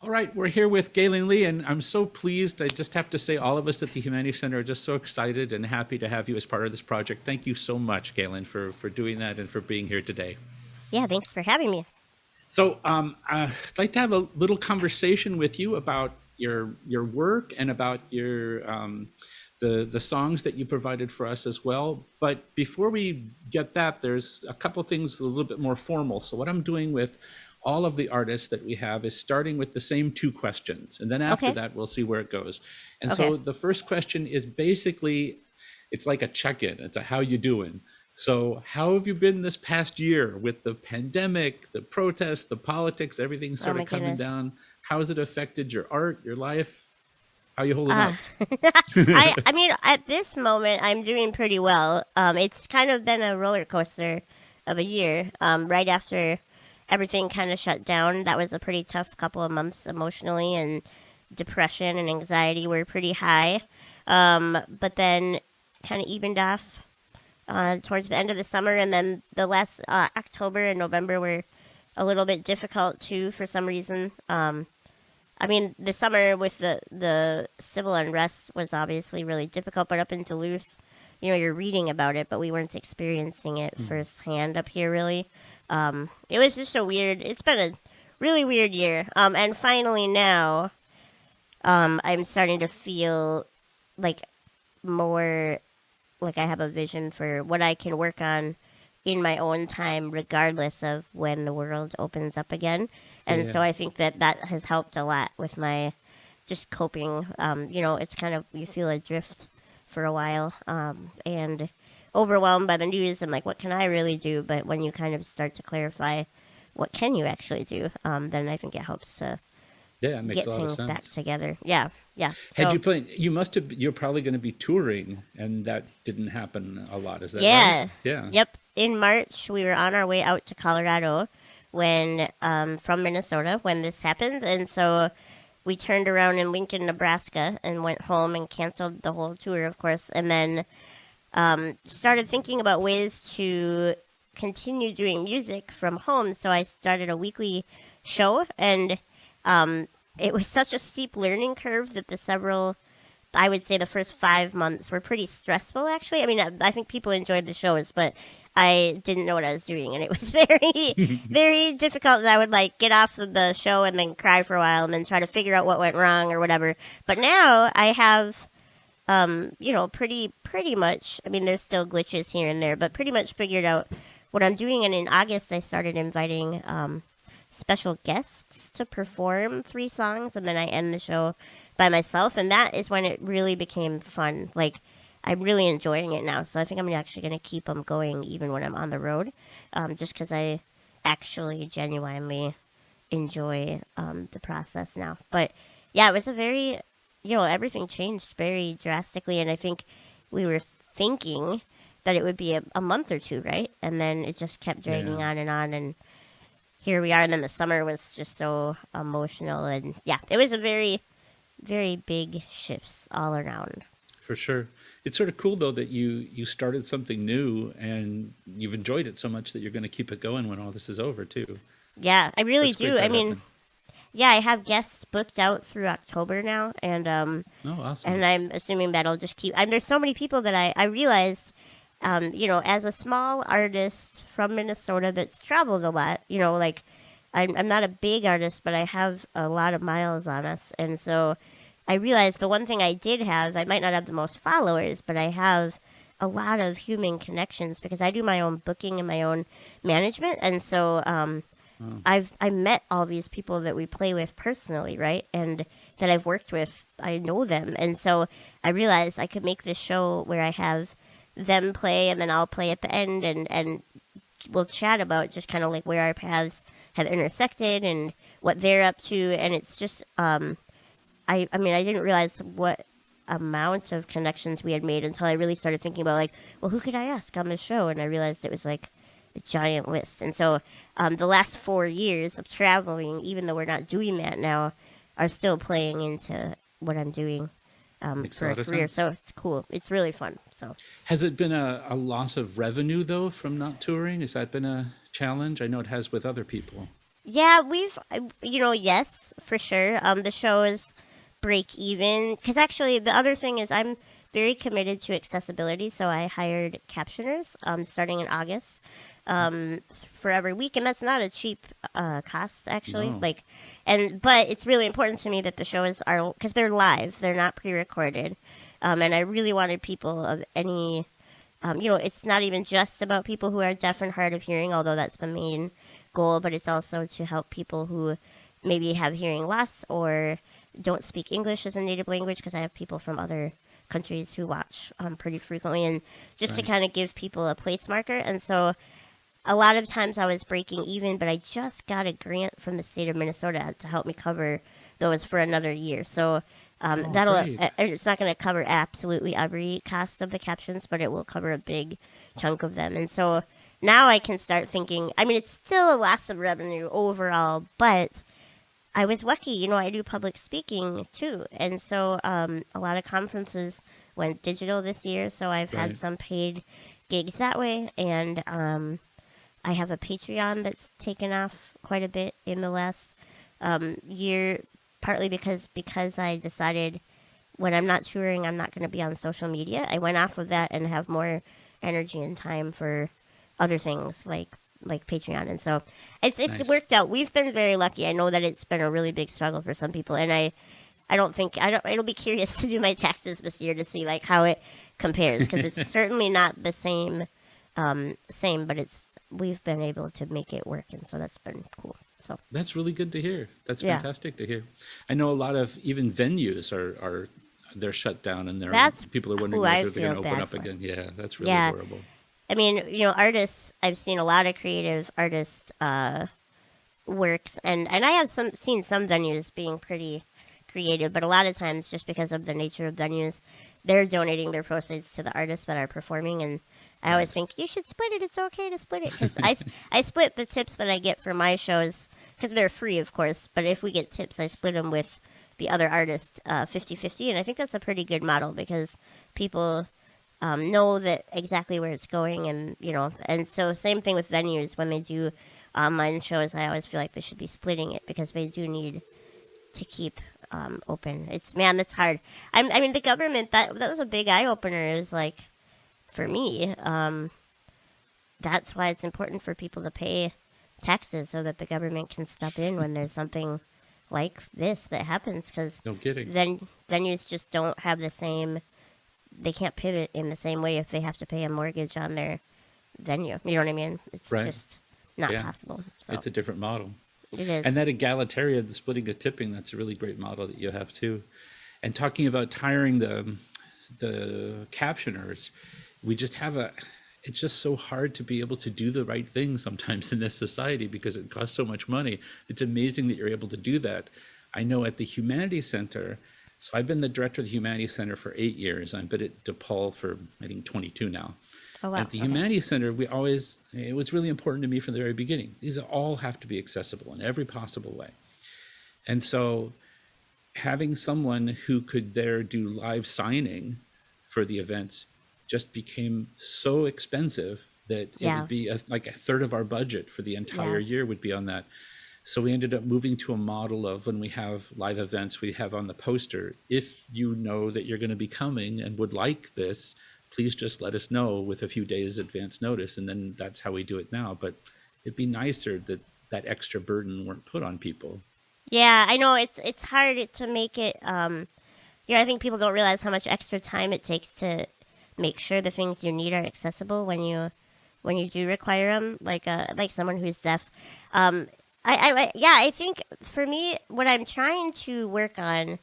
All right, we're here with Gaelynn Lea, and I'm so pleased. I just have to say, all of us at the Humanities Center are just so excited and happy to have you as part of this project. Thank you so much, Gaelynn, for doing that and for being here today. Yeah, thanks for having me. So I'd like to have a little conversation with you about your work and about your the songs that you provided for us as well. But before we get that, there's a couple things a little bit more formal. So what I'm doing with all of the artists that we have is starting with the same two questions, and then after Okay. that we'll see where it goes. And Okay. so the first question is basically, it's like a check-in. It's a how you doing. So how have you been this past year with the pandemic, the protests, the politics, everything Oh sort my of coming goodness. down? How has it affected your art, your life? How you holding Uh up? I mean at this moment I'm doing pretty well. It's kind of been a roller coaster of a year. Right after everything kind of shut down, that was a pretty tough couple of months emotionally, and depression and anxiety were pretty high. But then kind of evened off towards the end of the summer, and then the last October and November were a little bit difficult too for some reason. I mean, the summer with the civil unrest was obviously really difficult, but up in Duluth, you're reading about it, but we weren't experiencing it firsthand up here, really. It was just a weird, it's been a really weird year. And finally now, I'm starting to feel like more like I have a vision for what I can work on in my own time, regardless of when the world opens up again. And Yeah, so I think that that has helped a lot with my just coping. It's kind of, you feel adrift for a while, and overwhelmed by the news and like, what can I really do? But when you kind of start to clarify what can you actually do, then I think it helps to yeah, it makes a get lot of things back sense. together. Yeah, yeah. Had you So planned? You must have. You're probably going to be touring, and that didn't happen a lot. Is that right? yeah, Yeah. yep. In March, we were on our way out to Colorado when from Minnesota when this happened, and so we turned around in Lincoln, Nebraska, and went home and canceled the whole tour, of course, and then started thinking about ways to continue doing music from home. So I started a weekly show, and um, it was such a steep learning curve that I would say the first 5 months were pretty stressful, actually. I mean, I think people enjoyed the shows, but I didn't know what I was doing, and it was very, very difficult. And I would like get off of the show and then cry for a while, and then try to figure out what went wrong or whatever. But now I have, pretty much. I mean, there's still glitches here and there, but pretty much figured out what I'm doing. And in August, I started inviting special guests to perform 3 songs, and then I end the show by myself, and that is when it really became fun. Like, I'm really enjoying it now, so I think I'm actually going to keep them going even when I'm on the road, just because I actually genuinely enjoy the process now. But yeah, it was a very, everything changed very drastically, and I think we were thinking that it would be a month or two, right? And then it just kept Yeah. dragging on, and here we are. And then the summer was just so emotional, and yeah, it was a very, very big shifts all around. For sure. It's sort of cool though that you started something new and you've enjoyed it so much that you're going to keep it going when all this is over too. Yeah, I really That's great do. I that mean, happened. yeah, I have guests booked out through October now, Oh, and awesome. I'm assuming that'll just keep. And there's so many people that I realized, as a small artist from Minnesota that's traveled a lot, like I'm not a big artist, but I have a lot of miles on us, and so I realized the one thing I did have, I might not have the most followers, but I have a lot of human connections because I do my own booking and my own management, and so Oh, I met all these people that we play with personally, right? And that I've worked with, I know them. And so I realized I could make this show where I have them play and then I'll play at the end, and we'll chat about just kind of like where our paths have intersected and what they're up to. And it's just, I mean, I didn't realize what amount of connections we had made until I really started thinking about like, well, who could I ask on this show? And I realized it was like a giant list. And so the last 4 years of traveling, even though we're not doing that now, are still playing into what I'm doing makes a for a lot of career. sense. So it's cool. It's really fun. So Has it been a loss of revenue though from not touring? Has that been a challenge? I know it has with other people. Yeah, yes, for sure. The shows break even because actually the other thing is I'm very committed to accessibility, so I hired captioners starting in August for every week, and that's not a cheap cost actually. No, But it's really important to me that the shows are because they're live, they're not pre-recorded, and I really wanted people of any it's not even just about people who are deaf and hard of hearing, although that's the main goal, but it's also to help people who maybe have hearing loss or don't speak English as a native language, because I have people from other countries who watch pretty frequently, and just to right. kind of give people a place marker. And so a lot of times I was breaking even, but I just got a grant from the state of Minnesota to help me cover those for another year. So Oh, great. it's not going to cover absolutely every cost of the captions, but it will cover a big chunk of them. And so now I can start thinking, I mean, it's still a loss of revenue overall, but I was lucky, I do public speaking too. And so a lot of conferences went digital this year, so I've had Right. some paid gigs that way. And I have a Patreon that's taken off quite a bit in the last year, partly because I decided when I'm not touring, I'm not going to be on social media. I went off of that and have more energy and time for other things like Patreon, and so it's Nice. worked out. We've been very lucky. I know that it's been a really big struggle for some people, and I don't think I don't. It'll be curious to do my taxes this year to see like how it compares, because it's certainly not the same, but it's we've been able to make it work, and so that's been cool. So That's really good to hear. That's yeah, fantastic to hear. I know a lot of even venues are they're shut down and that's people are who wondering I whether they're going feel to open bad up for. again. Yeah, that's really Yeah, horrible. I mean, artists. I've seen a lot of creative artists works, and I have seen some venues being pretty creative, but a lot of times just because of the nature of venues, they're donating their proceeds to the artists that are performing, and I always Right. think you should split it. It's okay to split it, because I split the tips that I get for my shows because they're free, of course. But if we get tips, I split them with the other artist 50-50, and I think that's a pretty good model because people know that exactly where it's going, and and so same thing with venues when they do online shows. I always feel like they should be splitting it because they do need to keep open. That's hard. I mean, the government, that was a big eye opener. It was like, for me, that's why it's important for people to pay taxes so that the government can step in when there's something like this that happens, because No kidding. then venues just don't have the same. They can't pivot in the same way if they have to pay a mortgage on their venue. You know what I mean? It's Right. just not Yeah. possible. So It's a different model. it is. And that egalitarian splitting of tipping, that's a really great model that you have too. And talking about hiring the captioners, we just have a it's just so hard to be able to do the right thing sometimes in this society because it costs so much money. It's amazing that you're able to do that. I know at the Humanities Center, so I've been the director of the Humanities Center for 8 years. I've been at DePaul for I think 22 now. Oh wow. At the Okay. Humanities Center, it was really important to me from the very beginning. These all have to be accessible in every possible way. And so having someone who could there do live signing for the events just became so expensive that it Yeah. would be like a third of our budget for the Yeah. entire year would be on that. So we ended up moving to a model of when we have live events, we have on the poster, if you know that you're going to be coming and would like this, please just let us know with a few days advance notice. And then that's how we do it now. But it'd be nicer that that extra burden weren't put on people. Yeah, I know it's hard to make it. I think people don't realize how much extra time it takes to make sure the things you need are accessible when you do require them, like someone who's deaf. Um, I think for me, what I'm trying to work on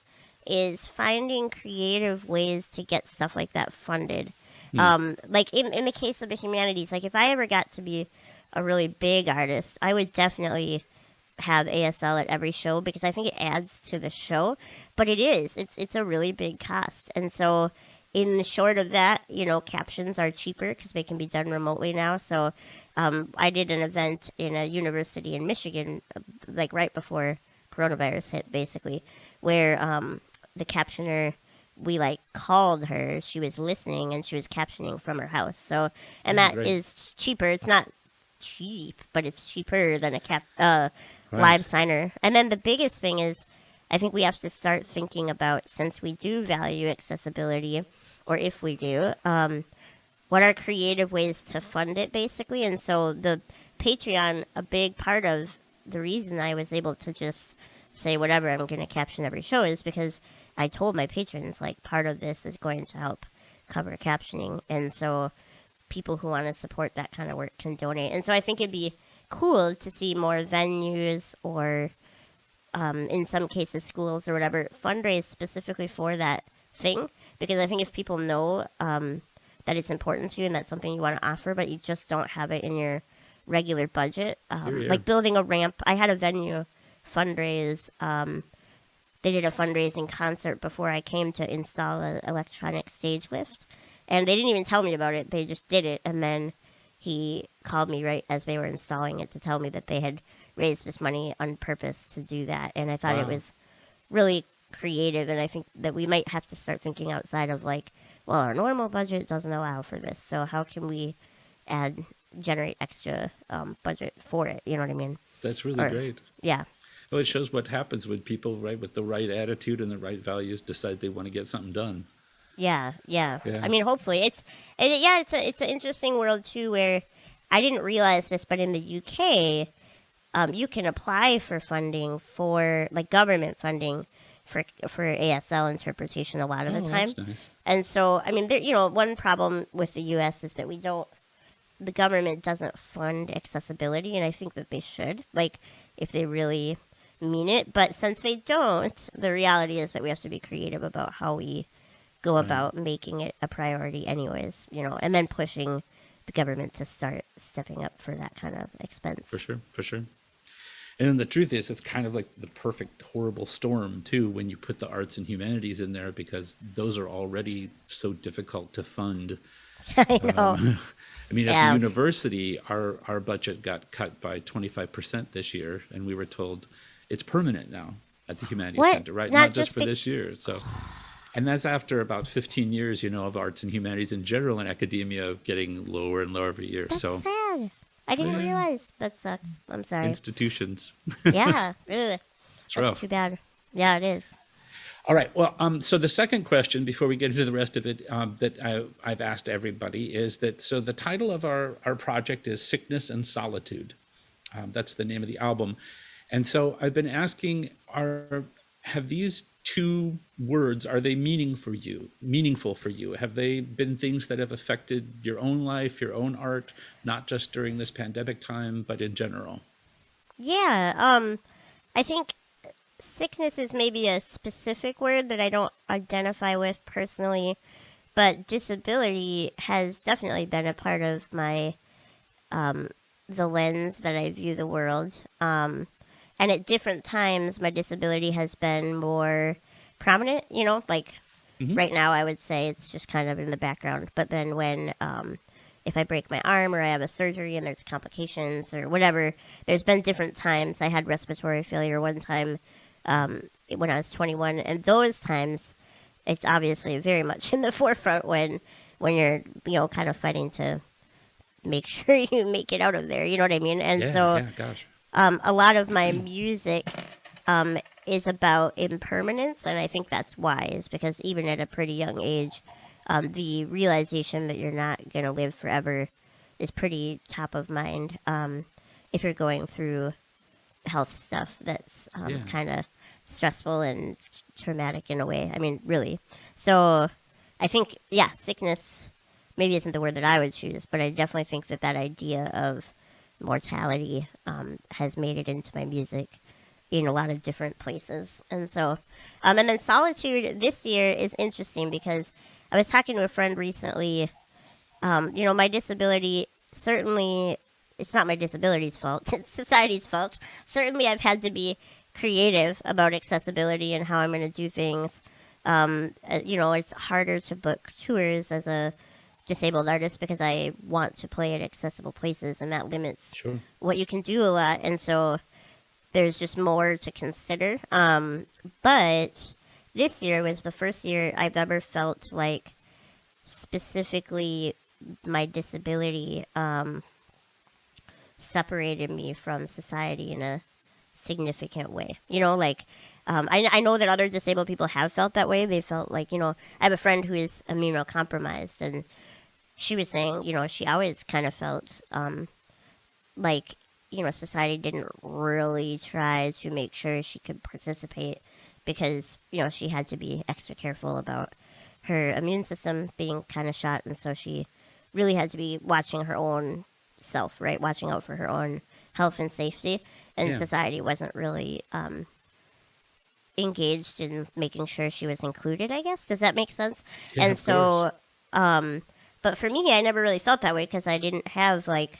is finding creative ways to get stuff like that funded. Hmm. Like in the case of the humanities, like if I ever got to be a really big artist, I would definitely have ASL at every show because I think it adds to the show. But it's a really big cost, and so in short of that, captions are cheaper because they can be done remotely now. So I did an event in a university in Michigan, like right before coronavirus hit, basically, where the captioner, we like called her. She was listening and she was captioning from her house. So, and Oh, that great. is cheaper. It's not cheap, but it's cheaper than live signer. And then the biggest thing is, I think we have to start thinking about, since we do value accessibility, or if we do, what are creative ways to fund it, basically. And so the Patreon, a big part of the reason I was able to just say whatever, I'm going to caption every show, is because I told my patrons, like, part of this is going to help cover captioning. And so people who want to support that kind of work can donate. And so I think it'd be cool to see more venues, or in some cases schools or whatever, fundraise specifically for that thing. Because I think if people know that it's important to you and that's something you want to offer, but you just don't have it in your regular budget, like building a ramp. I had a venue fundraise. They did a fundraising concert before I came to install an electronic stage lift. And they didn't even tell me about it. They just did it. And then he called me right as they were installing it to tell me that they had raised this money on purpose to do that. And I thought it was really creative. And I think that we might have to start thinking outside of, like, well, our normal budget doesn't allow for this. So how can we generate extra budget for it? You know what I mean? That's really great. Yeah. Well, it shows what happens when people, right, with the right attitude and the right values, decide they want to get something done. Yeah. I mean, hopefully it's an interesting world too, where I didn't realize this, but in the UK, you can apply for funding for, like, government funding for ASL interpretation a lot of the time. That's nice. And so, I mean, one problem with the US is that the government doesn't fund accessibility, and I think that they should, like, if they really mean it. But since they don't, the reality is that we have to be creative about how we go about making it a priority anyways, and then pushing the government to start stepping up for that kind of expense. For sure. And then the truth is, it's kind of like the perfect horrible storm too, when you put the arts and humanities in there, because those are already so difficult to fund. I know. I mean, at the university, our budget got cut by 25% this year, and we were told it's permanent now at the Humanities Center, right? Not just for this year. So, and that's after about 15 years, of arts and humanities in general and academia getting lower and lower every year. That's sad. I didn't realize. That sucks. I'm sorry. Institutions. Yeah, really. It's rough. That's too bad. Yeah, it is. All right. Well, so the second question, before we get into the rest of it, that I've asked everybody is that, so the title of our project is Sickness and Solitude. That's the name of the album. And so I've been asking, have these two words, are they meaningful for you? Have they been things that have affected your own life, your own art, not just during this pandemic time, but in general? Yeah. I think sickness is maybe a specific word that I don't identify with personally, but disability has definitely been a part of my the lens that I view the world. And at different times, my disability has been more prominent, like right now I would say it's just kind of in the background. But then when, if I break my arm or I have a surgery and there's complications or whatever, there's been different times. I had respiratory failure one time when I was 21. And those times, it's obviously very much in the forefront when you're, kind of fighting to make sure you make it out of there. You know what I mean? And gosh. A lot of my music is about impermanence, and I think that's wise, because even at a pretty young age, the realization that you're not going to live forever is pretty top of mind if you're going through health stuff that's kind of stressful and traumatic in a way. I mean, really. So I think, sickness maybe isn't the word that I would choose, but I definitely think that idea of mortality has made it into my music in a lot of different places. And so, and then Solitude this year is interesting because I was talking to a friend recently. My disability, certainly, it's not my disability's fault. It's society's fault. Certainly, I've had to be creative about accessibility and how I'm going to do things. It's harder to book tours as a disabled artist because I want to play at accessible places, and that limits what you can do a lot. And so there's just more to consider. But this year was the first year I've ever felt like specifically my disability separated me from society in a significant way. You know, like I know that other disabled people have felt that way. They felt like, you know, I have a friend who is immunocompromised, and she was saying, you know, she always kind of felt like, you know, society didn't really try to make sure she could participate because, you know, she had to be extra careful about her immune system being kind of shot. And so she really had to be watching her own self, right? Watching out for her own health and safety. And Yeah. society wasn't really engaged in making sure she was included, I guess. Does that make sense? Yeah, And of course. so, but for me, I never really felt that way because I didn't have like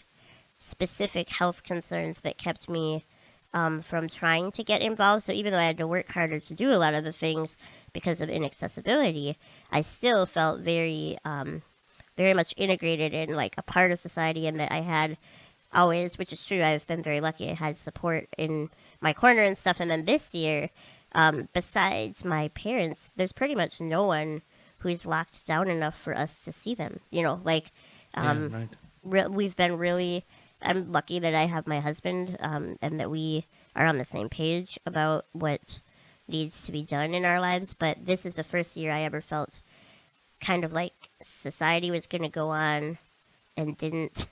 specific health concerns that kept me from trying to get involved. So even though I had to work harder to do a lot of the things because of inaccessibility, I still felt very much integrated in like a part of society, and that I had always, which is true, I've been very lucky. I had support in my corner and stuff. And then this year, besides my parents, there's pretty much no one who's locked down enough for us to see them. You know, like Yeah, right. we've been really. I'm lucky that I have my husband, and that we are on the same page about what needs to be done in our lives. But this is the first year I ever felt kind of like society was going to go on and didn't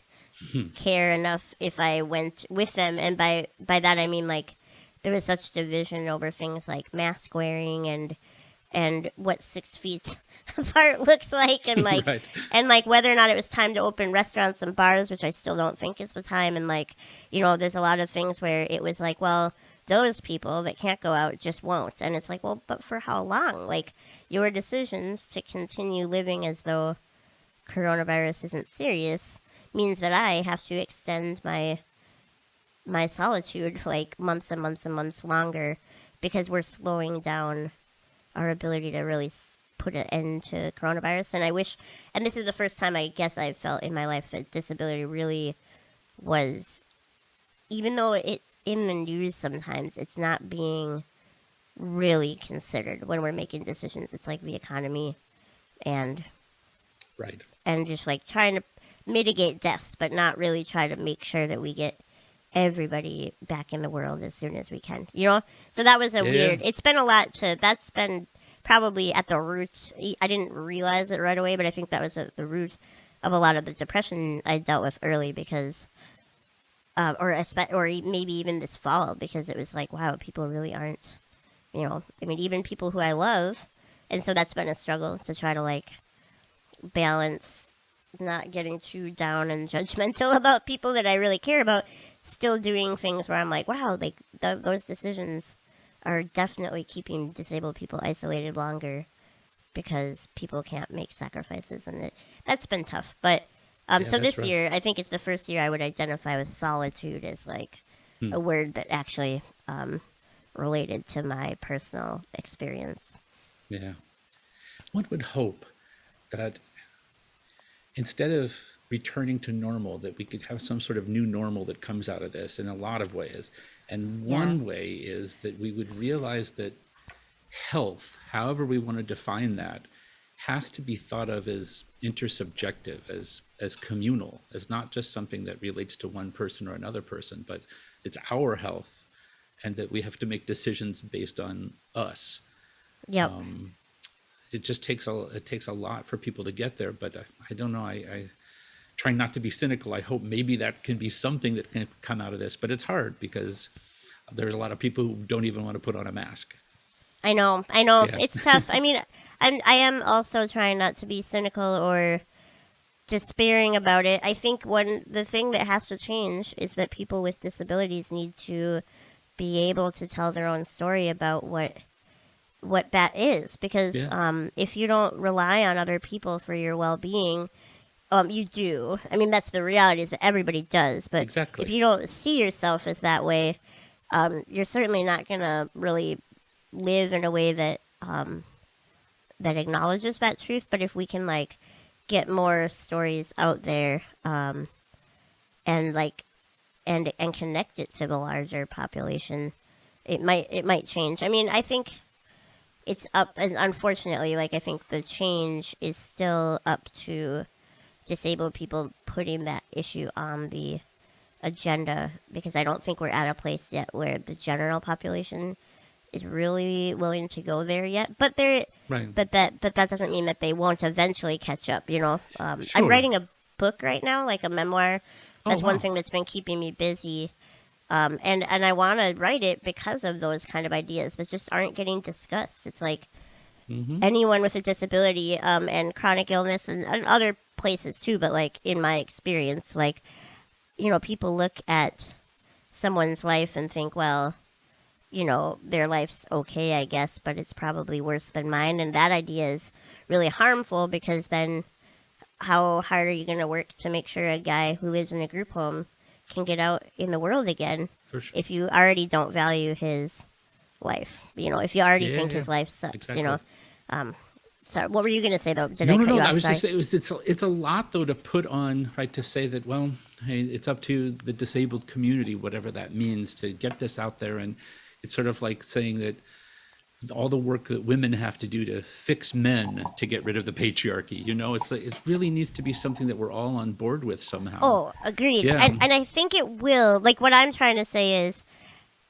care enough if I went with them. And by that I mean like there was such division over things like mask wearing and what 6 feet apart looks like, and like Right. and like whether or not it was time to open restaurants and bars, which I still don't think is the time. And like, you know, there's a lot of things where it was like, well, those people that can't go out just won't. And it's like, well, but for how long? Like, your decisions to continue living as though coronavirus isn't serious means that I have to extend my solitude like months and months and months longer because we're slowing down our ability to really put an end to coronavirus. And I wish, and this is the first time I guess I've felt in my life that disability really was, even though it's in the news sometimes, it's not being really considered when we're making decisions. It's like the economy and Right. just like trying to mitigate deaths, but not really try to make sure that we get everybody back in the world as soon as we can. You know? So that was a Yeah. weird, it's been a lot to, that's been probably at the root. I didn't realize it right away, but I think that was at the root of a lot of the depression I dealt with early because, or maybe even this fall, because it was like, wow, people really aren't, you know, I mean, even people who I love. And so that's been a struggle to try to like balance not getting too down and judgmental about people that I really care about, still doing things where I'm like, wow, like those decisions are definitely keeping disabled people isolated longer because people can't make sacrifices, and that's been tough. But Yeah, so that's this rough. year, I think it's the first year I would identify with solitude as like a word that actually related to my personal experience. Yeah. One would hope that instead of returning to normal, that we could have some sort of new normal that comes out of this in a lot of ways. And Yeah. one way is that we would realize that health, however we want to define that, has to be thought of as intersubjective, as communal, as not just something that relates to one person or another person, but it's our health, and that we have to make decisions based on us. Yep. It just takes a lot for people to get there, but I don't know. I try not to be cynical. I hope maybe that can be something that can come out of this, but it's hard because there's a lot of people who don't even want to put on a mask. I know. Yeah. It's tough. I mean, I am also trying not to be cynical or despairing about it. I think the thing that has to change is that people with disabilities need to be able to tell their own story about what that is, because Yeah. if you don't rely on other people for your well-being, you do. I mean, that's the reality, is that everybody does. But Exactly. if you don't see yourself as that way, you're certainly not gonna really live in a way that that acknowledges that truth. But if we can like get more stories out there, and like and connect it to the larger population, it might change. I mean, I think it's up, and unfortunately, like I think the change is still up to disabled people putting that issue on the agenda, because I don't think we're at a place yet where the general population is really willing to go there yet. But Right. that doesn't mean that they won't eventually catch up. I'm Sure. writing a book right now, like a memoir. Oh, That's one wow. thing that's been keeping me busy. And I want to write it because of those kind of ideas, but just aren't getting discussed. It's like Hmm. anyone with a disability, and chronic illness, and other places too. But like in my experience, like people look at someone's life and think, well, their life's okay, I guess, but it's probably worse than mine. And that idea is really harmful, because then how hard are you going to work to make sure a guy who lives in a group home can get out in the world again For sure. if you already don't value his life? If you already Yeah, think yeah, his life sucks, exactly. Sorry, what were you going to say, though? Did No, I no, cut no. you I off? was Sorry. just saying it's a lot though to put on, right? To say that, well, hey, it's up to the disabled community, whatever that means, to get this out there. And it's sort of like saying that all the work that women have to do to fix men to get rid of the patriarchy. It's like, it really needs to be something that we're all on board with somehow. Oh, agreed. Yeah. And I think it will. Like, what I'm trying to say is,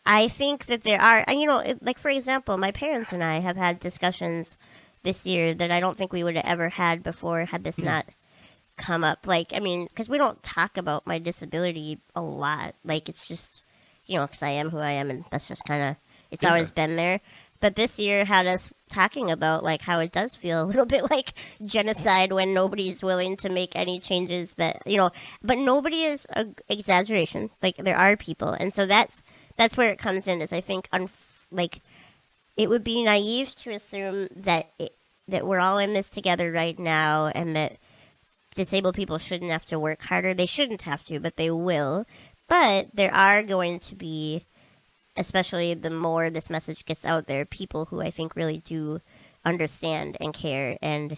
I think that there are, and like, for example, my parents and I have had discussions this year that I don't think we would have ever had before had this not come up. Like, I mean, because we don't talk about my disability a lot. Like, it's just, because I am who I am, and that's just kind of, it's Yeah. always been there. But this year had us talking about, like, how it does feel a little bit like genocide when nobody's willing to make any changes that, but nobody is a exaggeration. Like, there are people. And so that's where it comes in, is I think, like, it would be naive to assume that that we're all in this together right now, and that disabled people shouldn't have to work harder. They shouldn't have to, but they will. But there are going to be, especially the more this message gets out there, people who I think really do understand and care and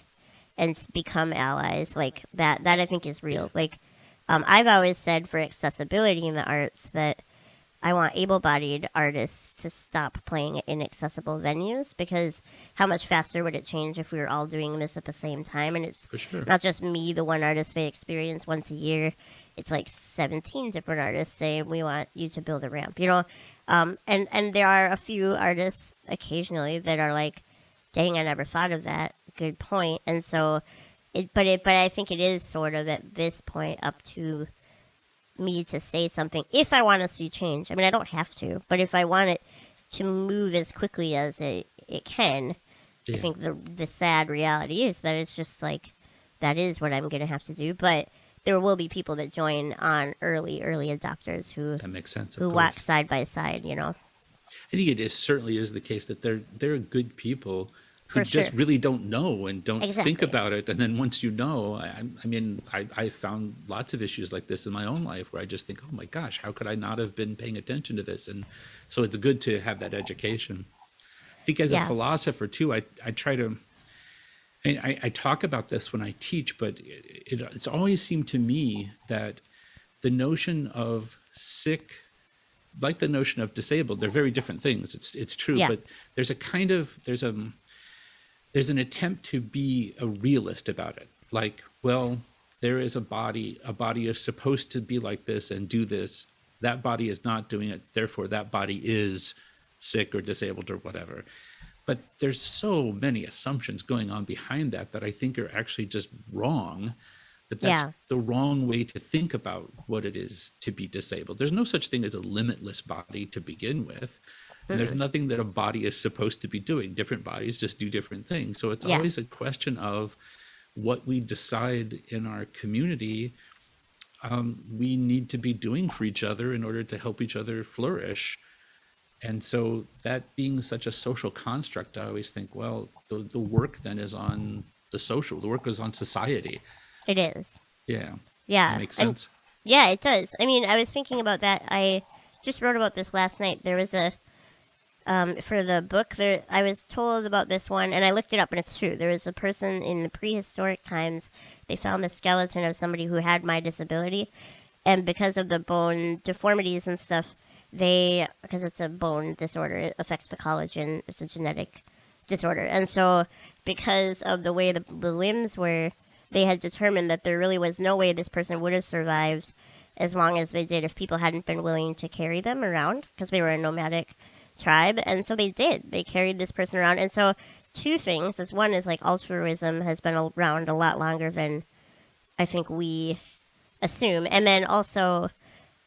become allies. Like that I think is real. Like, I've always said for accessibility in the arts that I want able-bodied artists to stop playing at inaccessible venues, because how much faster would it change if we were all doing this at the same time? And it's For sure. not just me, the one artist they experience once a year. It's like 17 different artists saying, we want you to build a ramp, and there are a few artists occasionally that are like, dang, I never thought of that. Good point. And so, but I think it is sort of at this point up to me to say something if I want to see change. I mean, I don't have to, but if I want it to move as quickly as it can, Yeah. I think the sad reality is that it's just like, that is what I'm going to have to do. But there will be people that join on, early adopters who That makes sense. who Of walk course. side by side, I think certainly is the case that they're good people who For just sure. really don't know and don't think Exactly. about it. And then once you know, I mean, I found lots of issues like this in my own life where I just think, oh my gosh, how could I not have been paying attention to this? And so it's good to have that education. I think as a Yeah. philosopher too, I try to, I talk about this when I teach, but it's always seemed to me that the notion of sick, like the notion of disabled, they're very different things. It's true, Yeah. but there's a kind of there's an attempt to be a realist about it. Like, well, there is a body is supposed to be like this and do this. That body is not doing it. Therefore, that body is sick or disabled or whatever. But there's so many assumptions going on behind that I think are actually just wrong. That's Yeah. the wrong way to think about what it is to be disabled. There's no such thing as a limitless body to begin with. And there's nothing that a body is supposed to be doing. Different bodies just do different things. So it's Yeah. always a question of what we decide in our community we need to be doing for each other in order to help each other flourish. And so that being such a social construct, I always think, well, the work then is on the work is on society. It is. Yeah. Yeah. That makes And sense. yeah, it does. I mean, I was thinking about that. I just wrote about this last night. There was for the book, I was told about this one, and I looked it up, and it's true. There was a person in the prehistoric times, they found the skeleton of somebody who had my disability, and because of the bone deformities and stuff, because it's a bone disorder, it affects the collagen, it's a genetic disorder, and so because of the way the limbs were, they had determined that there really was no way this person would have survived as long as they did if people hadn't been willing to carry them around because they were a nomadic tribe. And so they did. They carried this person around. And so two things is one is like altruism has been around a lot longer than I think we assume. And then also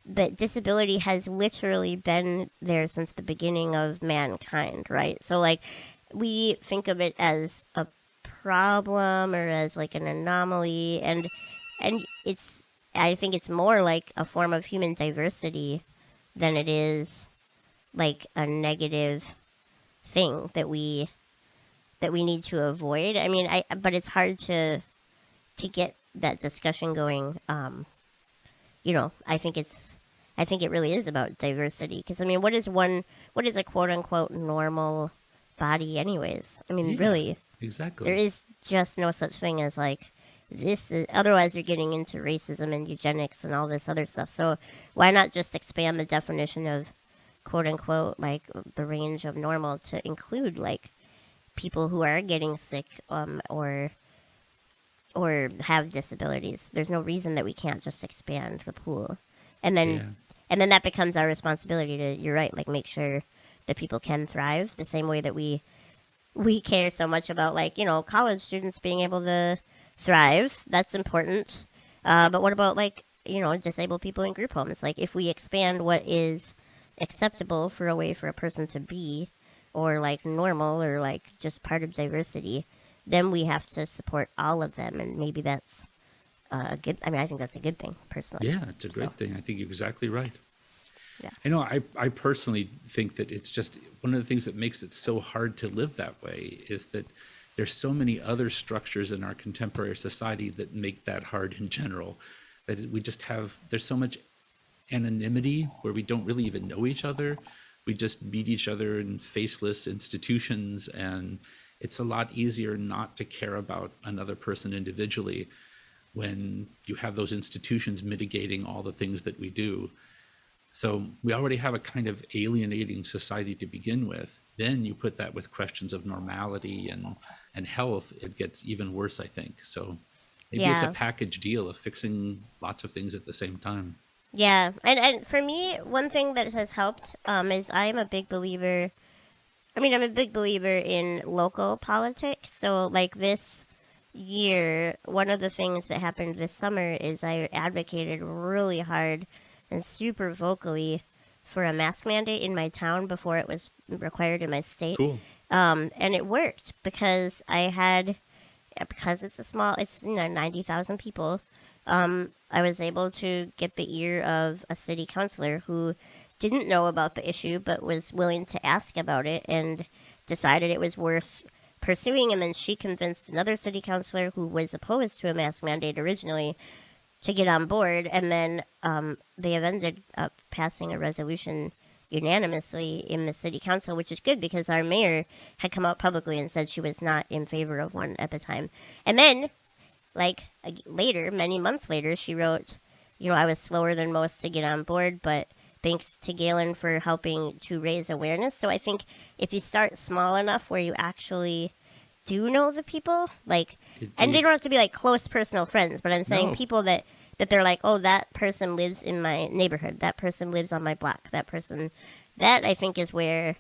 that disability has literally been there since the beginning of mankind, right? So like we think of it as a problem or as like an anomaly, and it's I think it's more like a form of human diversity than it is like a negative thing that we need to avoid. I mean, but it's hard to get that discussion going. I think it really is about diversity because I mean, what is a quote unquote normal body anyways? I mean, really, exactly. There is just no such thing as like this is, otherwise you're getting into racism and eugenics and all this other stuff. So why not just expand the definition of quote unquote like the range of normal to include like people who are getting sick or have disabilities. There's no reason that we can't just expand the pool. And then that becomes our responsibility to, you're right, like make sure that people can thrive the same way that we care so much about like, college students being able to thrive. That's important. But what about like, disabled people in group homes? Like if we expand what is acceptable for a way for a person to be or like normal or like just part of diversity, then we have to support all of them. And maybe that's I think that's a good thing personally. Yeah, it's a great thing. I think you're exactly right. Yeah. I personally think that it's just one of the things that makes it so hard to live that way is that there's so many other structures in our contemporary society that make that hard in general, that there's so much anonymity where we don't really even know each other. We just meet each other in faceless institutions, and it's a lot easier not to care about another person individually when you have those institutions mitigating all the things that we do. So we already have a kind of alienating society to begin with. Then you put that with questions of normality and health, it gets even worse, I think. So maybe it's a package deal of fixing lots of things at the same time. Yeah, and for me, one thing that has helped is I'm a big believer in local politics. So like this year, one of the things that happened this summer is I advocated really hard and super vocally for a mask mandate in my town before it was required in my state. Cool. And it worked because it's 90,000 people. I was able to get the ear of a city councilor who didn't know about the issue but was willing to ask about it and decided it was worth pursuing. And then she convinced another city councilor who was opposed to a mask mandate originally to get on board. And then they have ended up passing a resolution unanimously in the city council, which is good because our mayor had come out publicly and said she was not in favor of one at the time. And then many months later, she wrote, I was slower than most to get on board, but thanks to Gaelynn for helping to raise awareness. So I think if you start small enough where you actually do know the people, and they don't have to be like close personal friends, but I'm saying people that they're like, oh, that person lives in my neighborhood, that person lives on my block, that I think is where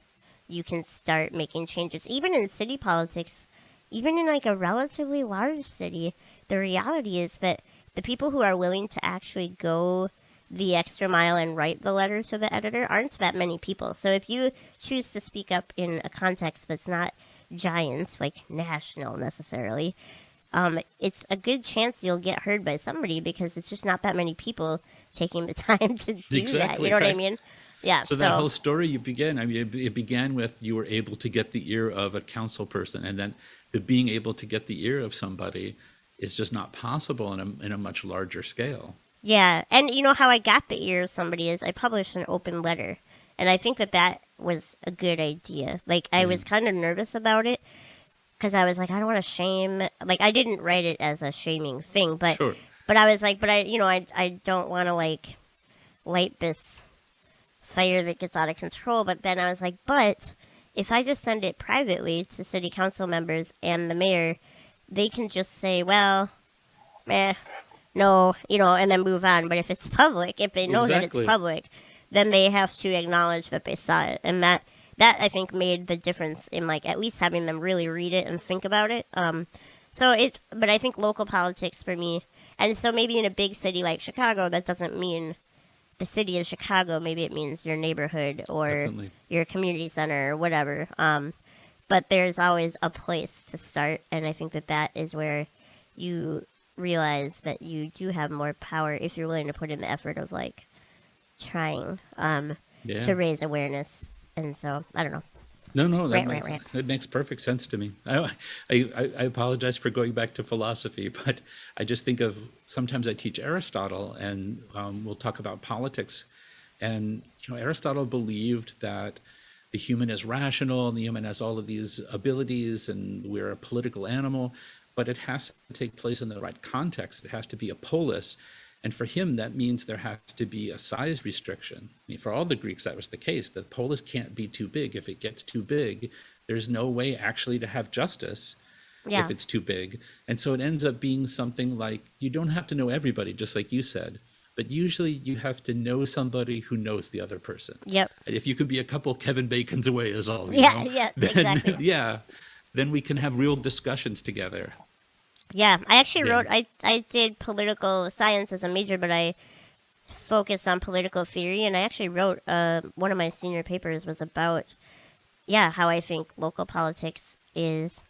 you can start making changes. Even in city politics, even in like a relatively large city, the reality is that the people who are willing to actually go the extra mile and write the letters to the editor aren't that many people. So if you choose to speak up in a context that's not giant, like national necessarily, it's a good chance you'll get heard by somebody because it's just not that many people taking the time to do that. You know what I mean? Yeah. So that whole story it began with you were able to get the ear of a council person, and then the being able to get the ear of somebody is just not possible in a much larger scale. Yeah, and you know how I got the ear of somebody is I published an open letter, and I think that was a good idea. Like, I was kind of nervous about it, because I was like, I don't want to shame, like, I didn't write it as a shaming thing, but Sure. but I was like, I don't want to, like, light this fire that gets out of control, but then I was like, but if I just send it privately to city council members and the mayor, they can just say, well, no, and then move on. But if it's public, if they know that it's Exactly. public, then they have to acknowledge that they saw it, and that I think made the difference in like at least having them really read it and think about it. But I think local politics for me, and so maybe in a big city like Chicago, that doesn't mean the city of Chicago. Maybe it means your neighborhood or Definitely. your community center or whatever. But there's always a place to start, and I think that is where you realize that you do have more power if you're willing to put in the effort of like trying Yeah. to raise awareness. And so I don't know. No, Right. that makes perfect sense to me. I apologize for going back to philosophy, but I just think of sometimes I teach Aristotle, and we'll talk about politics. And Aristotle believed that the human is rational, and the human has all of these abilities, and we're a political animal, but it has to take place in the right context. It has to be a polis. And for him, that means there has to be a size restriction. I mean, for all the Greeks, that was the case. The polis can't be too big. If it gets too big, there's no way actually to have justice if Yeah. it's too big. And so it ends up being something like you don't have to know everybody, just like you said, but usually you have to know somebody who knows the other person. Yep. And if you could be a couple Kevin Bacons away is all, Yeah. Yeah. then Exactly. yeah, then we can have real discussions together. Yeah. I actually Yeah. wrote. I did political science as a major, but I focused on political theory, and I actually wrote one of my senior papers was about how I think local politics is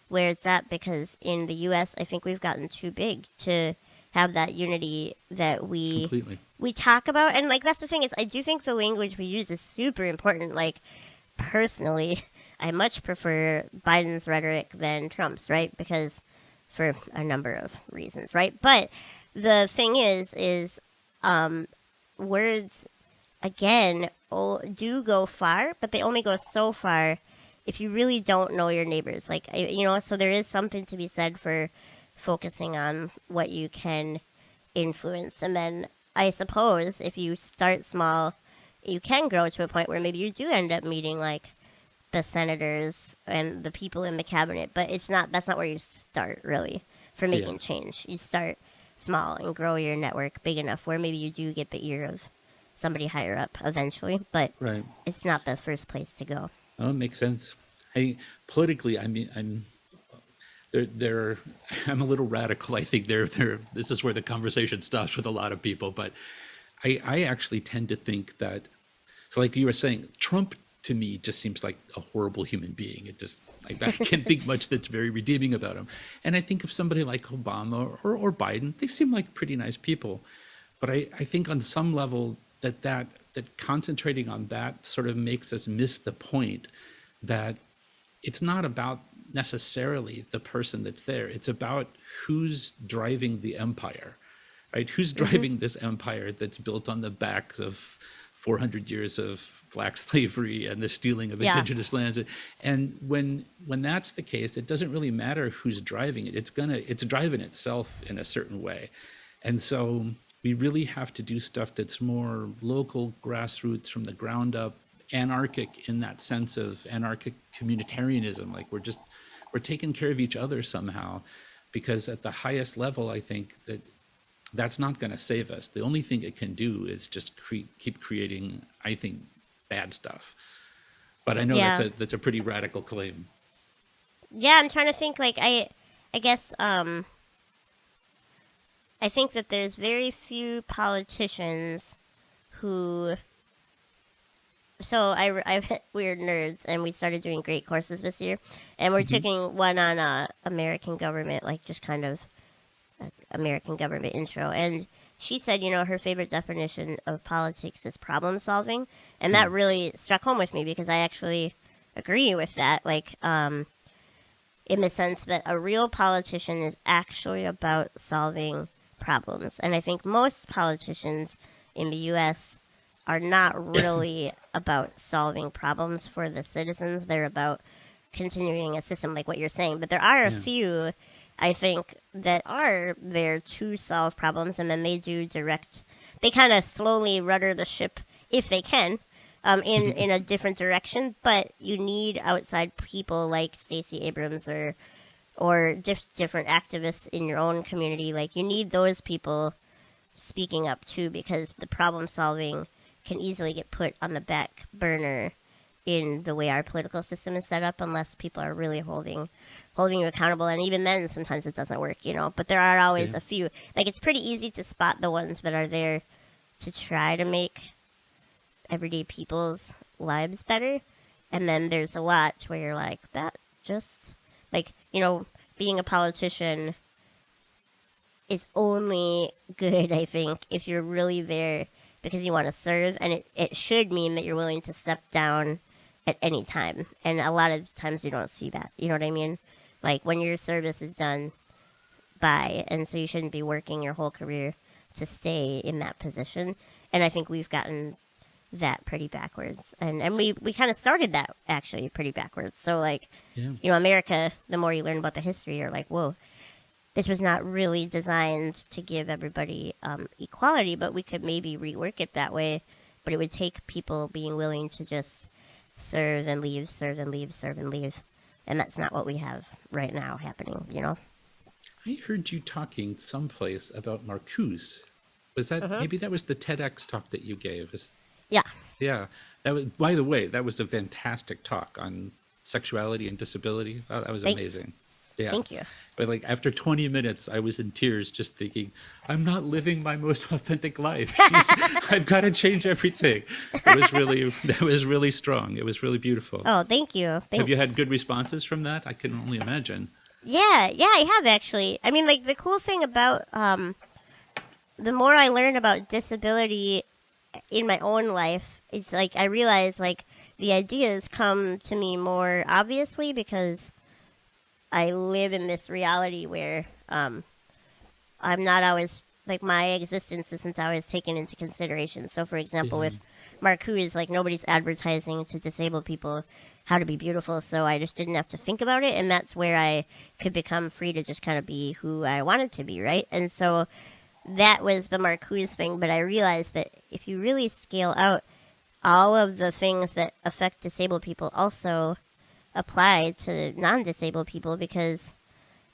where it's at, because in the U.S. I think we've gotten too big to have that unity that Completely. we talk about. And like that's the thing is I do think the language we use is super important. Like personally, I much prefer Biden's rhetoric than Trump's, right? Because for a number of reasons, right? But the thing is words again do go far, but they only go so far if you really don't know your neighbors. Like so there is something to be said for focusing on what you can influence, and then I suppose if you start small, you can grow to a point where maybe you do end up meeting like the senators and the people in the cabinet, but that's not where you start really for Yeah. making change. You start small and grow your network big enough where maybe you do get the ear of somebody higher up eventually, but Right. it's not the first place to go. Oh, it makes sense. Politically, I mean, they're I'm a little radical. I think this is where the conversation stops with a lot of people, but I actually tend to think that, so like you were saying, Trump to me just seems like a horrible human being. I can't think much that's very redeeming about him. And I think of somebody like Obama or Biden, they seem like pretty nice people. But I think on some level that concentrating on that sort of makes us miss the point that it's not about necessarily the person that's there. It's about who's driving the empire, right? Who's driving this empire that's built on the backs of 400 years of black slavery and the stealing of Yeah. indigenous lands. And when that's the case, it doesn't really matter who's driving it. It's driving itself in a certain way. And so we really have to do stuff that's more local, grassroots, from the ground up, anarchic in that sense of anarchic communitarianism. Like we're taking care of each other somehow, because at the highest level, I think that's not going to save us. The only thing it can do is just keep creating, I think, bad stuff. But I know Yeah. that's a pretty radical claim. Yeah, I'm trying to think. Like I guess I think that there's very few politicians who. So we're nerds, and we started doing great courses this year, and we're taking one on American government, like just kind of American government intro. And she said, her favorite definition of politics is problem solving, and that really struck home with me because I actually agree with that. Like, in the sense that a real politician is actually about solving problems. And I think most politicians in the U.S. are not really about solving problems for the citizens. They're about continuing a system like what you're saying. But there are a Yeah. few, I think, that are there to solve problems, and then they kind of slowly rudder the ship, if they can, in a different direction. But you need outside people like Stacey Abrams or different activists in your own community. Like, you need those people speaking up too, because the problem solving can easily get put on the back burner in the way our political system is set up, unless people are really holding you accountable. And even then, sometimes it doesn't work, you know. But there are always a few. Like, it's pretty easy to spot the ones that are there to try to make everyday people's lives better. And then there's a lot where you're like, that just, like, you know, being a politician is only good, I think, if you're really there because you want to serve. And it should mean that you're willing to step down at any time. And a lot of times you don't see that. You know what I mean? Like, when your service is done by, and so you shouldn't be working your whole career to stay in that position. And I think we've gotten that pretty backwards. And we kind of started that actually pretty backwards. So, like, you know, America, the more you learn about the history, you're like, whoa, this was not really designed to give everybody equality, but we could maybe rework it that way. But it would take people being willing to just serve and leave, serve and leave, serve and leave. And that's not what we have right now happening, you know? I heard you talking someplace about Marcuse. Was that, maybe that was the TEDx talk that you gave? Yeah. Yeah. That was, by the way, that was a fantastic talk on sexuality and disability. Oh, that was amazing. Yeah. Thank you. But like after 20 minutes, I was in tears just thinking, I'm not living my most authentic life. I've got to change everything. That was really strong. It was really beautiful. Oh, thank you. Thanks. Have you had good responses from that? I can only imagine. Yeah, I have actually. I mean, like, the cool thing about, the more I learn about disability in my own life, it's like I realize, like, the ideas come to me more obviously because I live in this reality where I'm not always, like, my existence isn't always taken into consideration. So, for example, with Marcuse, like, nobody's advertising to disabled people how to be beautiful, so I just didn't have to think about it, and that's where I could become free to just kind of be who I wanted to be, right? And so that was the Marcuse thing, but I realized that if you really scale out, all of the things that affect disabled people also apply to non-disabled people, because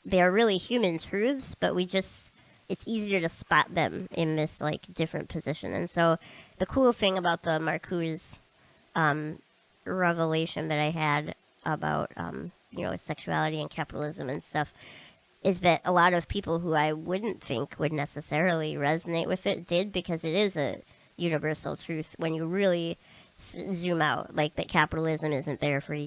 they are really human truths, but it's easier to spot them in this, like, different position. And so the cool thing about the Marcuse revelation that I had about, you know, sexuality and capitalism and stuff is that a lot of people who I wouldn't think would necessarily resonate with it did, because it is a universal truth when you really zoom out, like, that capitalism isn't there for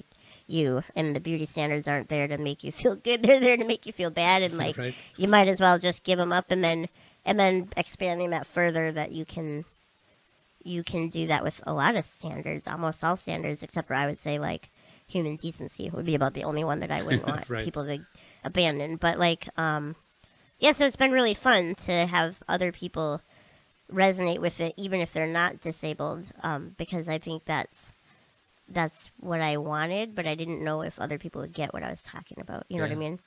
you, and the beauty standards aren't there to make you feel good. They're there to make you feel bad, and, like, you might as well just give them up, and then expanding that further, that you can do that with a lot of standards, almost all standards, except for, I would say, like, human decency would be about the only one that I wouldn't want people to abandon. But, like, yeah, so it's been really fun to have other people resonate with it, even if they're not disabled, because I think that's what I wanted, but I didn't know if other people would get what I was talking about. You know what I mean?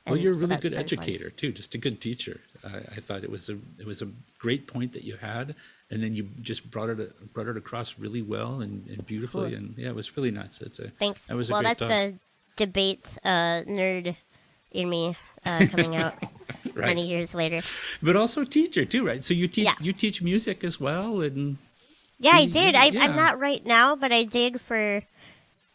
Well, you're a really good educator too, just a good teacher. I thought it was a great point that you had, and then you just brought it across really well and beautifully, cool. And yeah, it was really nice. Thanks. That was a well, great that's the debate nerd in me coming out many years later. But also teacher too, right? So you teach music as well, and yeah, I did. I'm not right now, but I did for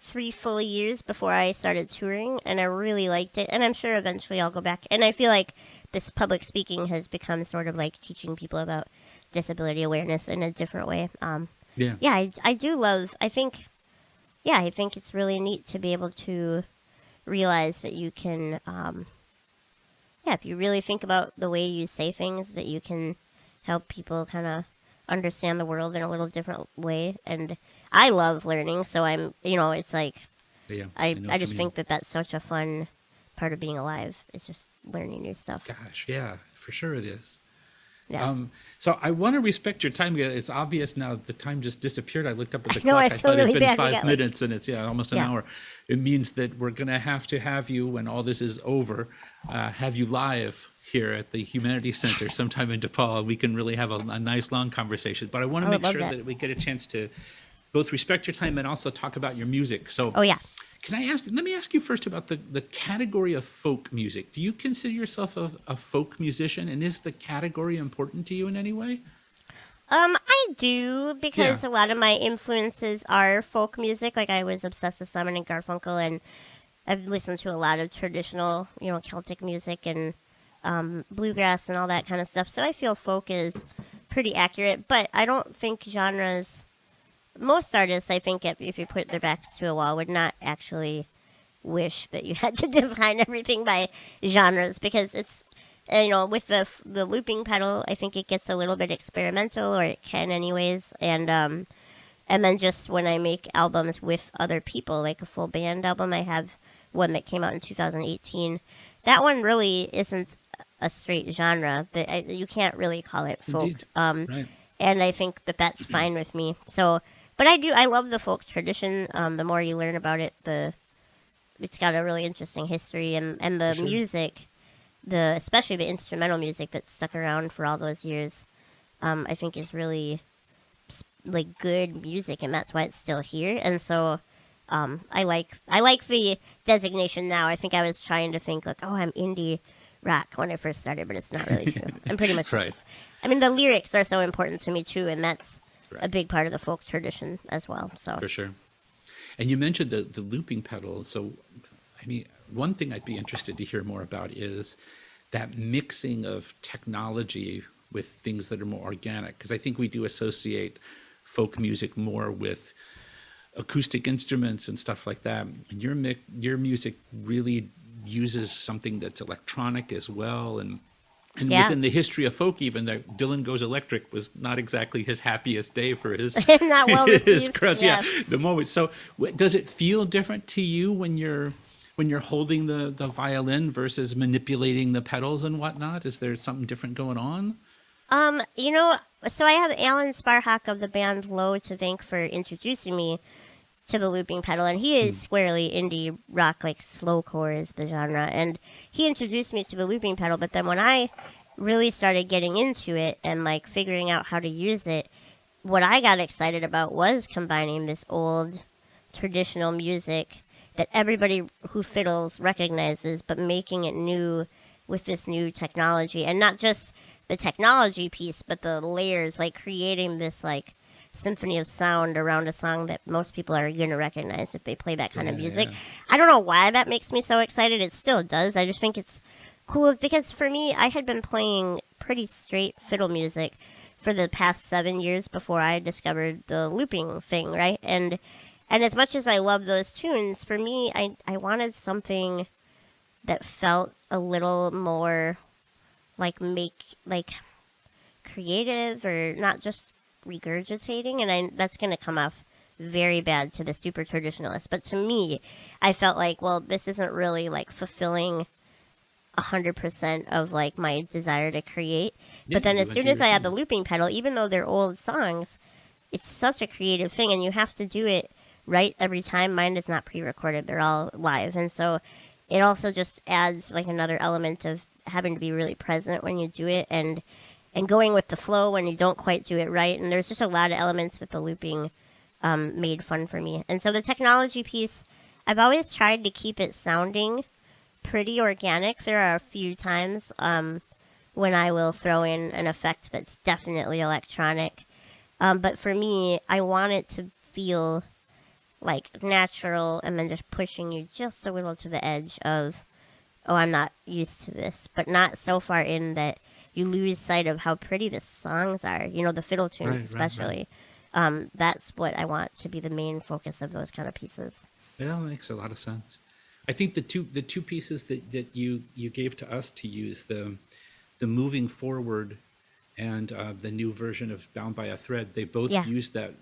3 full years before I started touring, and I really liked it. And I'm sure eventually I'll go back. And I feel like this public speaking has become sort of like teaching people about disability awareness in a different way. I do love. I think it's really neat to be able to realize that you can. If you really think about the way you say things, that you can help people kind of understand the world in a little different way. And I love learning, so I'm, it's like, I just think that that's such a fun part of being alive. It's just learning new stuff. Gosh, yeah, for sure it is. Yeah. So I want to respect your time. It's obvious now the time just disappeared. I looked up at the clock. I thought really it'd been 5 bad. minutes, and it's almost an hour. It means that we're going to have you when all this is over, have you live here at the Humanities Center sometime in DePaul. We can really have a nice long conversation. But I want to make sure that we get a chance to both respect your time and also talk about your music. So let me ask you first about the category of folk music. Do you consider yourself a folk musician, and is the category important to you in any way? I do, Yeah, because a lot of my influences are folk music. Like, I was obsessed with Simon and Garfunkel, and I've listened to a lot of traditional, Celtic music and bluegrass and all that kind of stuff. So I feel folk is pretty accurate, but I don't think genres. Most artists, I think, if you put their backs to a wall, would not actually wish that you had to define everything by genres, because it's with the looping pedal, I think it gets a little bit experimental, or it can anyways, and then just when I make albums with other people, like a full band album, I have one that came out in 2018. That one really isn't a straight genre, but you can't really call it folk. indeed. Right. And I think that that's fine with me. So, but I love the folk tradition. The more you learn about it, it's got a really interesting history, and the For sure. music, especially the instrumental music that stuck around for all those years, I think is really like good music, and that's why it's still here. And so I like the designation now. I think I was trying to think like, oh, I'm indie rock when I first started, but it's not really true. I'm pretty much Right. I mean, the lyrics are so important to me too, and that's a Right. big part of the folk tradition as well. So For sure. And you mentioned the looping pedal. So, I mean, one thing I'd be interested to hear more about is that mixing of technology with things that are more organic. Because I think we do associate folk music more with acoustic instruments and stuff like that. And your music really uses something that's electronic as well. And yeah, within the history of folk, even that Dylan Goes Electric was not exactly his happiest day for his not well his received. crowds. Yeah. Yeah, the moment. So, does it feel different to you when you're holding the violin versus manipulating the pedals and whatnot? Is there something different going on? Um, you know, so I have Alan Sparhawk of the band Low to thank for introducing me to the looping pedal, and he is squarely indie rock, like slowcore is the genre, and he introduced me to the looping pedal. But then when I really started getting into it and like figuring out how to use it, what I got excited about was combining this old traditional music that everybody who fiddles recognizes, but making it new with this new technology, and not just the technology piece, but the layers, like creating this like symphony of sound around a song that most people are going to recognize if they play that kind of Yeah, music. yeah. I don't know why that makes me so excited. It still does. I just think it's cool, because for me, I had been playing pretty straight fiddle music for the past 7 years before I discovered the looping thing, right? And as much as I love those tunes, for me, I wanted something that felt a little more like creative, or not just regurgitating. And that's going to come off very bad to the super traditionalist, but to me, I felt like, well, this isn't really like fulfilling 100% of like my desire to create. Yeah, But then you as went soon to as your I add the thing. looping pedal, even though they're old songs, it's such a creative thing, and you have to do it right every time. Mine is not pre-recorded; they're all live, and so it also just adds like another element of having to be really present when you do it, and going with the flow when you don't quite do it right. And there's just a lot of elements that the looping made fun for me. And so the technology piece, I've always tried to keep it sounding pretty organic. There are a few times when I will throw in an effect that's definitely electronic. But for me, I want it to feel like natural, and then just pushing you just a little to the edge of, oh, I'm not used to this, but not so far in that you lose sight of how pretty the songs are. The fiddle tunes Right, right, right. especially. That's what I want to be the main focus of those kind of pieces. Yeah, that makes a lot of sense. I think the two pieces that you gave to us to use, the moving forward and the new version of Bound by a Thread, they both Yeah, use that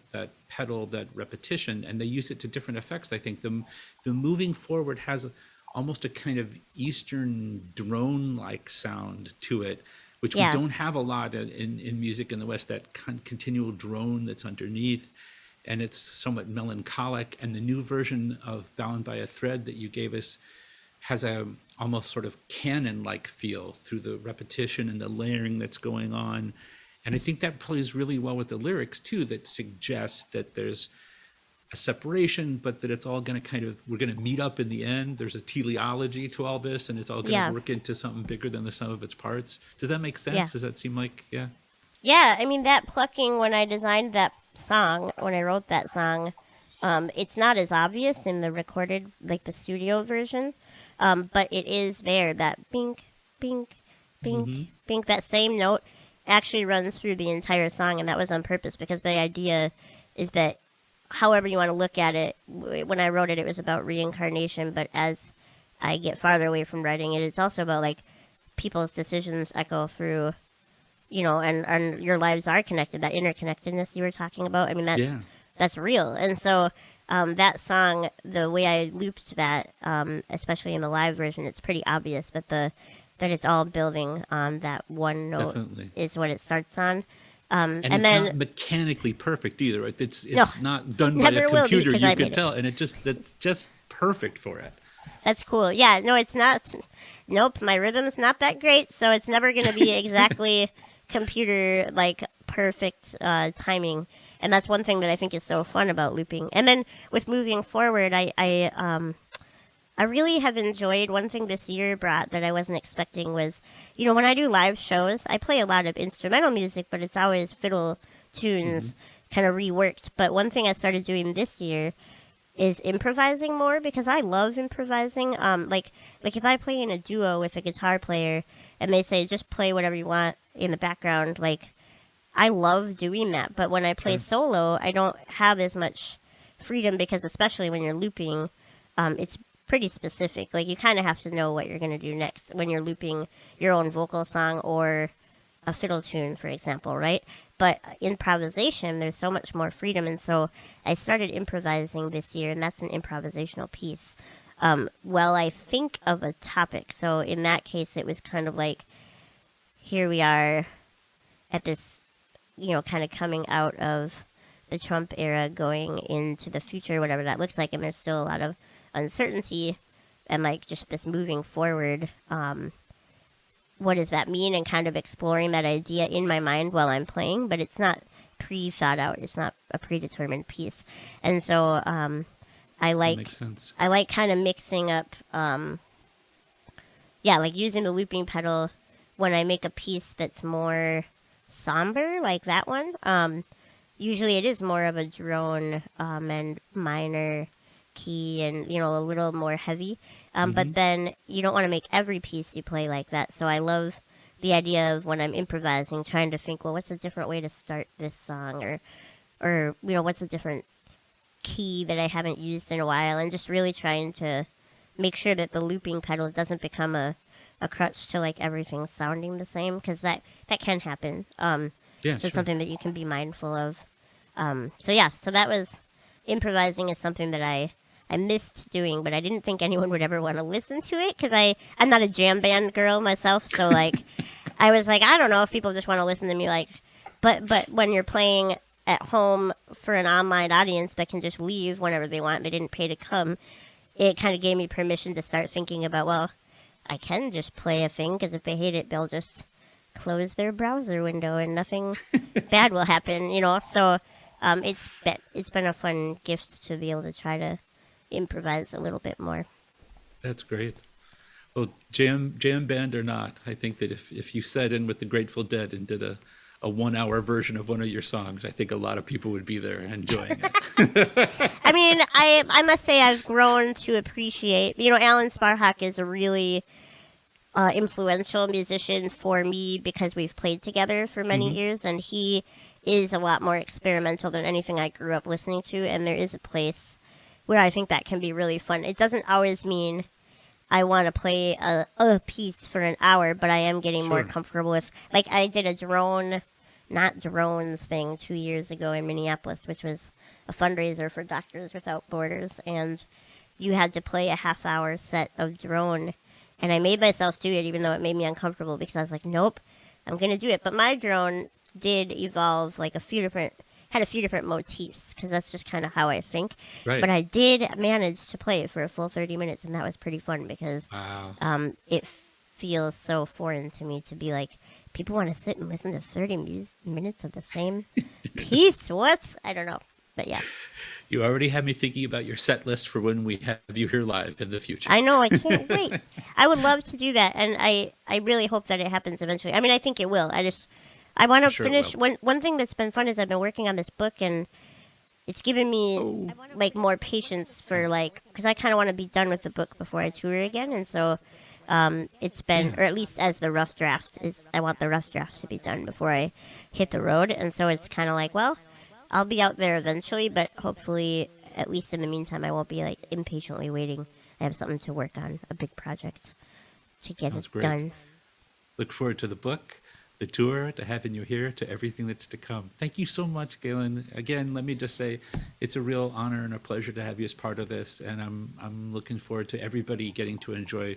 pedal, that repetition, and they use it to different effects. I think the moving forward has almost a kind of Eastern drone-like sound to it, which we yeah, don't have a lot in music in the West. That continual drone that's underneath, and it's somewhat melancholic. And the new version of Bound by a Thread that you gave us has a almost sort of canon-like feel through the repetition and the layering that's going on. And I think that plays really well with the lyrics too, that suggest that there's a separation, but that it's all going to we're going to meet up in the end. There's a teleology to all this, and it's all going to Yeah. work into something bigger than the sum of its parts. Does that make Yeah. sense? Does that seem like, yeah? Yeah, I mean, that plucking, when I designed that song, when I wrote that song, it's not as obvious in the recorded, like the studio version, but it is there. That bink, bink, bink, Mm-hmm. bink, that same note actually runs through the entire song, and that was on purpose because the idea is that, however you want to look at it, when I wrote it, it was about reincarnation, but as I get farther away from writing it, it's also about, like, people's decisions echo through, and your lives are connected. That interconnectedness you were talking about, I mean, Yeah. that's real. And so that song, the way I looped that, especially in the live version, it's pretty obvious that it's all building on that one note. Definitely. Is what it starts on. And And it's then not mechanically perfect either, right? It's No, not done by a never will be, computer. 'cause You I can made it. tell, and that's just perfect for it. that's cool. Yeah, no, it's not. Nope, my rhythm's not that great, so it's never going to be exactly computer like perfect timing. And that's one thing that I think is so fun about looping. And then with moving forward, I really have enjoyed, one thing this year brought that I wasn't expecting was, when I do live shows, I play a lot of instrumental music, but it's always fiddle tunes kind of reworked. But one thing I started doing this year is improvising more, because I love improvising. Like if I play in a duo with a guitar player and they say just play whatever you want in the background, like, I love doing that. But when I play Sure. solo, I don't have as much freedom, because especially when you're looping, it's pretty specific. Like, you kind of have to know what you're going to do next when you're looping your own vocal song or a fiddle tune, for example, right? But improvisation, there's so much more freedom. And so I started improvising this year, and that's an improvisational piece. Well, I think of a topic. So in that case, it was kind of like, here we are at this, kind of coming out of the Trump era, going into the future, whatever that looks like. And there's still a lot of uncertainty, and like just this moving forward. What does that mean? And kind of exploring that idea in my mind while I'm playing, but it's not pre-thought out. It's not a predetermined piece. And so I That like makes sense. I like kind of mixing up, like using the looping pedal when I make a piece that's more somber, like that one. Usually it is more of a drone and minor key, and a little more heavy. But then you don't want to make every piece you play like that. So I love the idea of, when I'm improvising, trying to think, well, what's a different way to start this song, or what's a different key that I haven't used in a while, and just really trying to make sure that the looping pedal doesn't become a crutch to like everything sounding the same, because that can happen. Yeah, So it's sure. something that you can be mindful of. So that was, improvising is something that I missed doing, but I didn't think anyone would ever want to listen to it, because I'm not a jam band girl myself. So like, I was like, I don't know if people just want to listen to me, like, but when you're playing at home for an online audience that can just leave whenever they want, they didn't pay to come, it kind of gave me permission to start thinking about, well, I can just play a thing, because if they hate it, they'll just close their browser window and nothing bad will happen, So it's been a fun gift to be able to try to improvise a little bit more. That's great. Well, jam band or not, I think that if you sat in with the Grateful Dead and did a 1 hour version of one of your songs, I think a lot of people would be there enjoying it. I mean, I must say I've grown to appreciate, Alan Sparhawk is a really influential musician for me, because we've played together for many years, and he is a lot more experimental than anything I grew up listening to, and there is a place where I think that can be really fun. It doesn't always mean I want to play a piece for an hour, but I am getting more Sure. comfortable with, like, I did a not drones thing 2 years ago in Minneapolis, which was a fundraiser for Doctors Without Borders, and you had to play a half-hour set of drone, and I made myself do it, even though it made me uncomfortable, because I was like, nope, I'm going to do it. But my drone did evolve, like, had a few different motifs, because that's just kind of how I think. Right. But I did manage to play it for a full 30 minutes, and that was pretty fun, because Wow. it feels so foreign to me to be like, people want to sit and listen to 30 minutes of the same piece? What? I don't know. But yeah, You already have me thinking about your set list for when we have you here live in the future. I know. I can't wait. I would love to do that, and I really hope that it happens eventually. I mean, I think it will. I want I'm to sure it finish. will. One thing that's been fun is I've been working on this book, and it's given me Oh, like more patience for like because I kind of want to be done with the book before I tour again, and so it's been, yeah. or at least as the rough draft is, I want the rough draft to be done before I hit the road, and so it's kind of like, well, I'll be out there eventually, but hopefully, at least in the meantime, I won't be like impatiently waiting. I have something to work on, a big project to get Sounds it great. done. Look forward to the book, the tour, to having you here, to everything that's to come. Thank you so much, Gaelynn. Again, let me just say it's a real honor and a pleasure to have you as part of this, and I'm looking forward to everybody getting to enjoy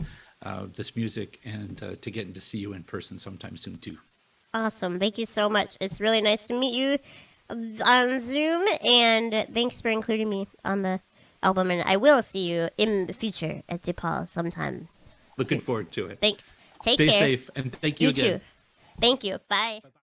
this music and to getting to see you in person sometime soon too. Awesome. Thank you so much. It's really nice to meet you on Zoom, and thanks for including me on the album. And I will see you in the future at DePaul sometime Looking soon. forward to it. Thanks. Take Stay care. safe, and thank you You again. too. Thank you. Bye.